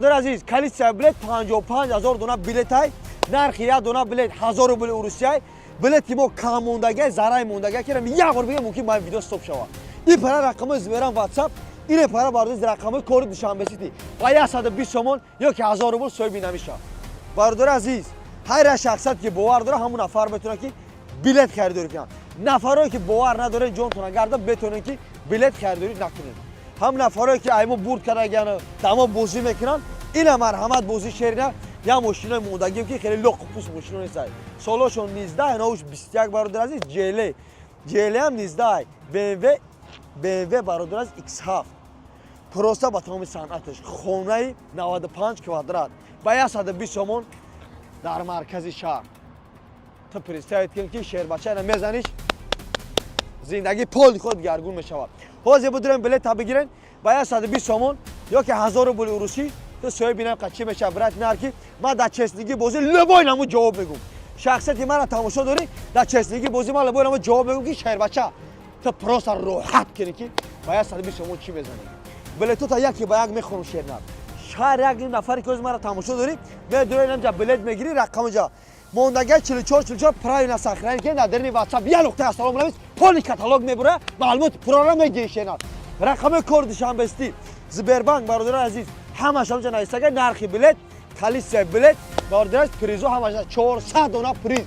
در عزیز کلیسا بلیت 55,000 دونه بلیت های نرخ یک دونه بلیت 1000 روبل روسیه بلیت ما کم موندگی زرای موندگی که یک بار بگم ممکن ما ویدیو استاپ شود این پره رقم زبرم واتساپ این پره باردز رقم کور دوشنبه سیتی و 120 سومون یا که 1000 روبل سوی بی نمیشه برادر عزیز هر شخصیت که باور داره همون نفر بتونه که بلیت خریداری کنه نفرایی که باور نداره جونتون گرده بتونه که بلیت خریداری نکنه هم نفرایی که ایمو برد کردن تمام بازی میکنن اینا مرحمت بازی شیرینه یا ماشین موندگی که خیلی لوق پوس ماشین نیست سالشون 19 ایناوش 21 برادر عزیز جلی هم 19 BMW برادر عزیز X7 پروسه با تمام صنعتش خونه 95 کوادرات با 120 سومون در مرکز شهر تو پرستایت کن که شهر بچه را میزنیش زندگی پول خود گرگون میشود حاضر بودن بلیت تا بگیرن با 120 سومون یا که 1000 روبل روسی تو سوی بینم قچی میشه برات نرکی من در چسنگی بازی لبای نمو جواب میگم شخصیتی من تماشا داری در چسنگی بازی من لبای نمو جواب میگم که شهر بچه تو پروس راحت کنی که با 120 سومون چی بزنی بلیتو تا یکی با یک میخونم شهر نه شهر یک نفری که از من تماشا داری میدونی اینجا بلیت میگیری رقم جا موندگی 44 پرای نسخرین که ندارین واتساپ یه نقطه اسلام نویس پول کاتالوگ میبره معلومات پروگرام میگیشن رقم کد شنبه استی زبربانک برادر عزیز همش همچنان ایستگاه نرخ بلیت کلیسا بلیت برادر پریزو همش 400 دونه پریز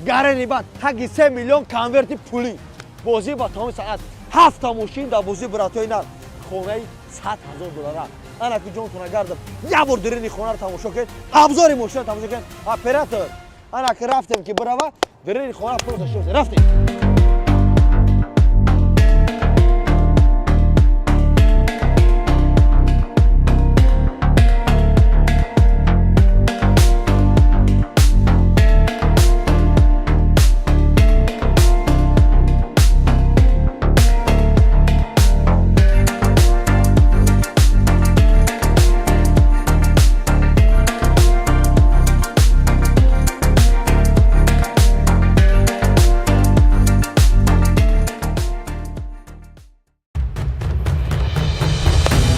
گارنی بعد تاگی 3 میلیون کانورتی پولی بازی با تمام ساعت 7 تا ماشین در بازی براتوی نر خونه 100,000 دلار انا که جون تونه گردم یه بار درین خونه رو تماشا کرد ابزار ماشین تماشا کرد اپراتور انا که رفتم که برای درین خونه پروسه شد رفتیم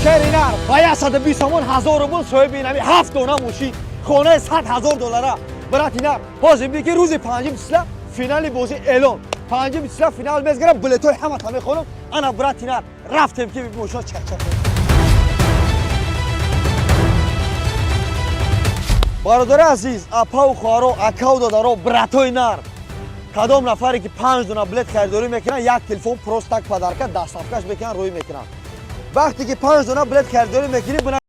شهرینار با 120 سومون 1000 روبل سوی بینمی 7 دونه ماشین خونه 100,000 دلار براتینار حاضر که روز پنجم سلا فینال بازی اعلان پنجم سلا فینال میزگرم بلیتو همه تا میخونم انا براتینار رفتم که ماشین چک برادر عزیز اپا و خوارو اکاو دادارو براتوی نار کدام نفری که 5 دونه بلیت خریداری میکنن یک تلفن پروستاک پدرکه دستافکش میکنن روی میکنن وقتی که 5 دونه بلیت خریداری میکنی